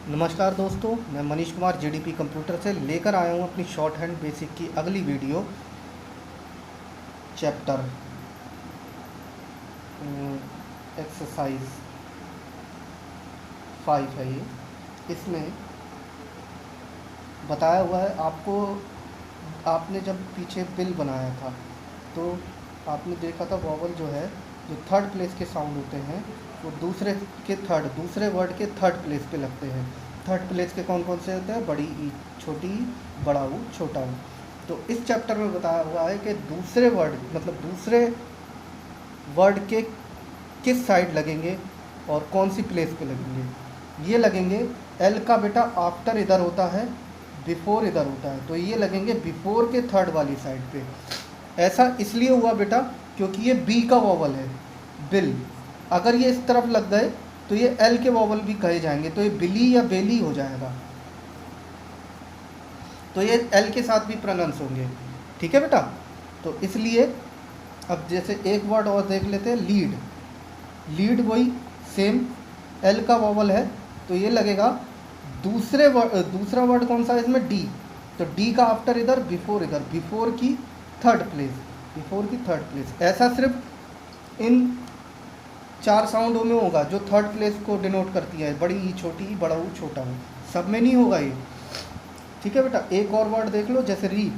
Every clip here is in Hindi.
नमस्कार दोस्तों, मैं मनीष कुमार जीडीपी कंप्यूटर से लेकर आया हूँ अपनी शॉर्ट हैंड बेसिक की अगली वीडियो। चैप्टर एक्सरसाइज 5 है ये। इसमें बताया हुआ है आपको, आपने जब पीछे बिल बनाया था तो आपने देखा था वॉवल जो है, जो थर्ड प्लेस के साउंड होते हैं वो दूसरे वर्ड के थर्ड प्लेस पे लगते हैं। थर्ड प्लेस के कौन कौन से होते हैं? बड़ी ई, छोटी ई, बड़ा ऊ, छोटा ऊ। तो इस चैप्टर में बताया हुआ है कि दूसरे वर्ड मतलब दूसरे वर्ड के किस साइड लगेंगे और कौन सी प्लेस पे लगेंगे। ये लगेंगे, एल का बेटा आफ्टर इधर होता है, बिफोर इधर होता है, तो ये लगेंगे बिफोर के थर्ड वाली साइड पे। ऐसा इसलिए हुआ बेटा क्योंकि ये बी का वॉवल है, बिल। अगर ये इस तरफ लग गए तो ये एल के वॉवल भी कहे जाएंगे, तो ये बिली या बेली हो जाएगा, तो ये एल के साथ भी प्रोनाउंस होंगे। ठीक है बेटा, तो इसलिए अब जैसे एक वर्ड और देख लेते हैं, लीड। लीड वही सेम, एल का वॉवल है तो ये लगेगा दूसरा वर्ड कौन सा है इसमें? डी। तो डी का आफ्टर इधर, बिफोर इधर, बिफोर की थर्ड प्लेस। ऐसा सिर्फ इन 4 साउंडों में होगा जो थर्ड प्लेस को डिनोट करती है, बड़ी ई, छोटी ई, बड़ा ऊ, छोटा ऊ, सब में नहीं होगा ये। ठीक है बेटा, एक और वर्ड देख लो, जैसे री,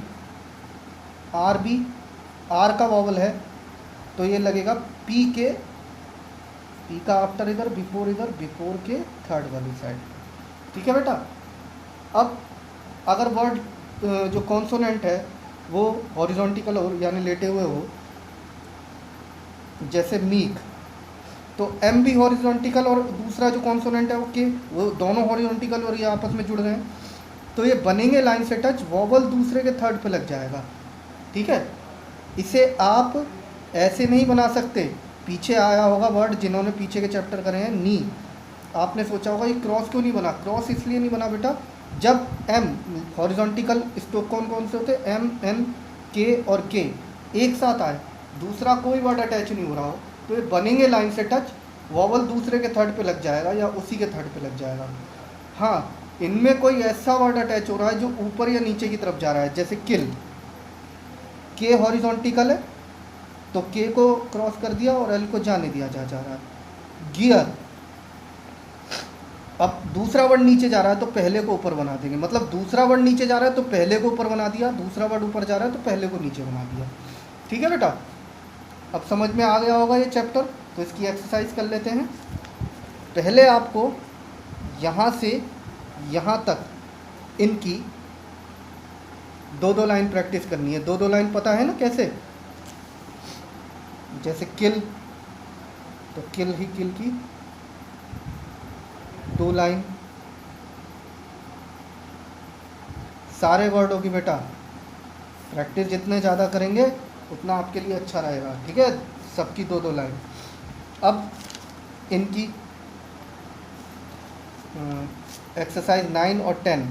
आर बी, आर का वॉवल है तो ये लगेगा पी का आफ्टर इधर, बिफोर के थर्ड वाली साइड। ठीक है बेटा। अब अगर वर्ड जो कॉन्सोनेंट है वो हॉरिजॉन्टिकल हो यानी लेटे हुए हो, जैसे मीक, तो एम भी हॉरिजॉन्टिकल और दूसरा जो कॉन्सोनेंट है ओके, वो दोनों हॉरिजॉन्टिकल और ये आपस में जुड़ रहे हैं, तो ये बनेंगे लाइन से टच, वॉवल दूसरे के थर्ड पे लग जाएगा। ठीक है, इसे आप ऐसे नहीं बना सकते। पीछे आया होगा वर्ड, जिन्होंने पीछे के चैप्टर करे हैं, नी, आपने सोचा होगा ये क्रॉस क्यों नहीं बना? क्रॉस इसलिए नहीं बना बेटा, जब एम हॉरिजॉन्टिकल स्टोक कौन कौन से होते हैं? एम, एन, के और के एक साथ आए, दूसरा कोई वर्ड अटैच नहीं हो रहा हो, तो ये बनेंगे लाइन से टच, वॉवल दूसरे के थर्ड पे लग जाएगा या उसी के थर्ड पे लग जाएगा। हाँ, इनमें कोई ऐसा वर्ड अटैच हो रहा है जो ऊपर या नीचे की तरफ जा रहा है, जैसे किल, के हॉरिजॉन्टिकल है तो के को क्रॉस कर दिया और एल को जाने दिया जा रहा है। गियर, अब दूसरा वर्ड नीचे जा रहा है तो पहले को ऊपर बना देंगे, मतलब दूसरा वर्ड नीचे जा रहा है तो पहले को ऊपर बना दिया, दूसरा वर्ड ऊपर जा रहा है तो पहले को नीचे बना दिया। ठीक है बेटा, अब समझ में आ गया होगा ये चैप्टर, तो इसकी एक्सरसाइज कर लेते हैं। पहले आपको यहाँ से यहाँ तक इनकी 2-2 लाइन प्रैक्टिस करनी है। 2-2 लाइन पता है ना कैसे? जैसे किल, तो किल ही किल की 2 लाइन, सारे वर्डों की बेटा प्रैक्टिस जितने ज़्यादा करेंगे उतना आपके लिए अच्छा रहेगा। ठीक है, सबकी 2-2 लाइन। अब इनकी एक्सरसाइज 9 और 10,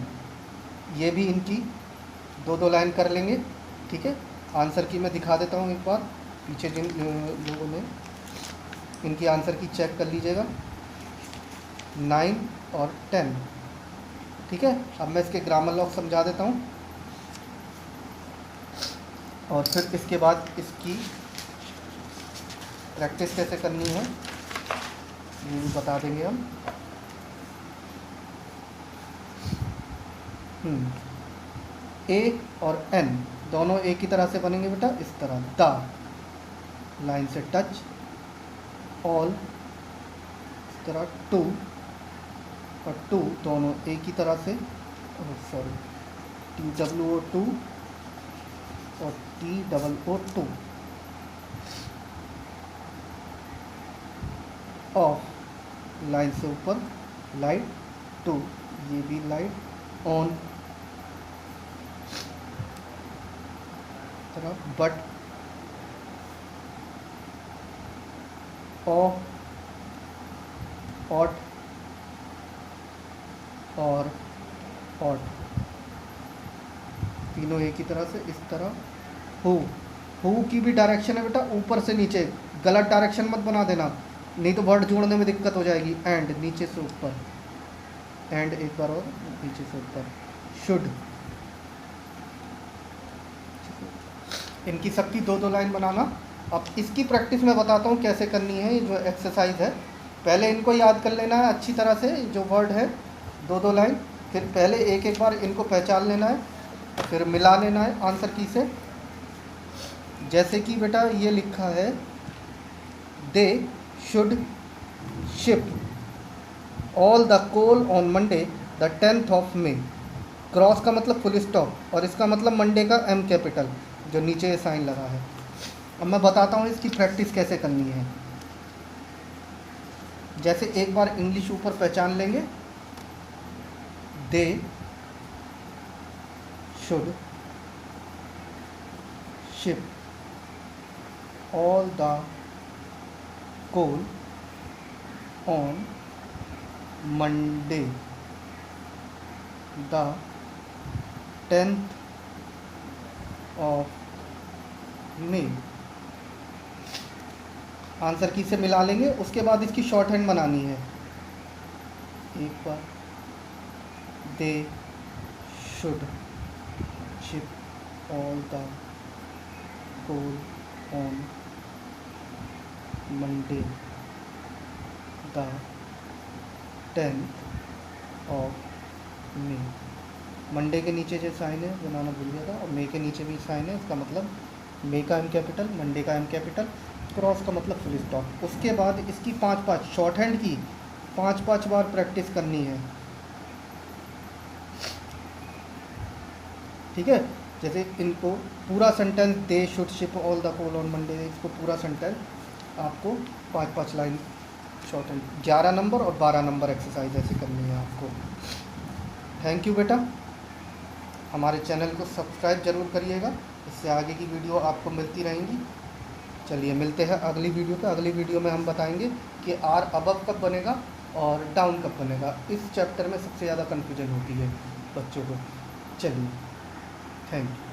ये भी इनकी 2-2 लाइन कर लेंगे। ठीक है, आंसर की मैं दिखा देता हूँ एक बार, पीछे जिन लोगों ने इनकी आंसर की चेक कर लीजिएगा, 9 और 10। ठीक है, अब मैं इसके ग्रामर लॉग समझा देता हूँ और फिर इसके बाद इसकी प्रैक्टिस कैसे करनी है ये भी बता देंगे हम। ए और एन दोनों एक ही तरह से बनेंगे बेटा, इस तरह, द लाइन से टच, ऑल इस तरह, टू और टू दोनों एक ही तरह से, सॉरी, TWO2 और TOO2, ऑफ लाइन से ऊपर, लाइट, टू ये भी लाइट, ऑन तरह, बट, ऑफ, ऑट और ऑट, तीनों एक ही तरह से, इस तरह। हु की भी डायरेक्शन है बेटा ऊपर से नीचे, गलत डायरेक्शन मत बना देना, नहीं तो वर्ड जोड़ने में दिक्कत हो जाएगी। एंड नीचे से ऊपर, एंड एक बार और पीछे से ऊपर शुड। इनकी सबकी दो दो लाइन बनाना। अब इसकी प्रैक्टिस मैं बताता हूँ कैसे करनी है। ये जो एक्सरसाइज है, पहले इनको याद कर लेना है अच्छी तरह से, जो वर्ड है दो दो लाइन, फिर पहले एक एक बार इनको पहचान लेना है, फिर मिला लेना है आंसर की से। जैसे कि बेटा ये लिखा है, they should ship all the coal on Monday the 10th of May. Cross का मतलब फुल स्टॉप, और इसका मतलब मंडे का एम कैपिटल जो नीचे ये साइन लगा है। अब मैं बताता हूँ इसकी प्रैक्टिस कैसे करनी है। जैसे एक बार इंग्लिश ऊपर पहचान लेंगे, they should ship all the coal on Monday the 10th of May. Answer key से मिला लेंगे। उसके बाद इसकी शॉर्ट हैंड बनानी है। एक बार, they should ship all the coal on Monday the 10th of May. Monday के नीचे जो साइन है बनाना भूल गया था, और मे के नीचे भी साइन है, इसका मतलब मे का एम कैपिटल, मंडे का एम कैपिटल, क्रॉस का मतलब फुल स्टॉप। उसके बाद इसकी 5-5 शॉर्ट हैंड की 5-5 बार प्रैक्टिस करनी है। ठीक है, जैसे इनको पूरा sentence, they should ship all the coal on Monday, इसको पूरा सेंटेंस आपको 5-5 लाइन शॉर्ट हैंड, 11 नंबर और 12 नंबर एक्सरसाइज ऐसे करनी है आपको। थैंक यू बेटा। हमारे चैनल को सब्सक्राइब जरूर करिएगा, इससे आगे की वीडियो आपको मिलती रहेंगी। चलिए मिलते हैं अगली वीडियो पे। अगली वीडियो में हम बताएंगे कि आर अबव कब बनेगा और डाउन कब बनेगा। इस चैप्टर में सबसे ज़्यादा कन्फ्यूजन होती है बच्चों को। चलिए, थैंक यू।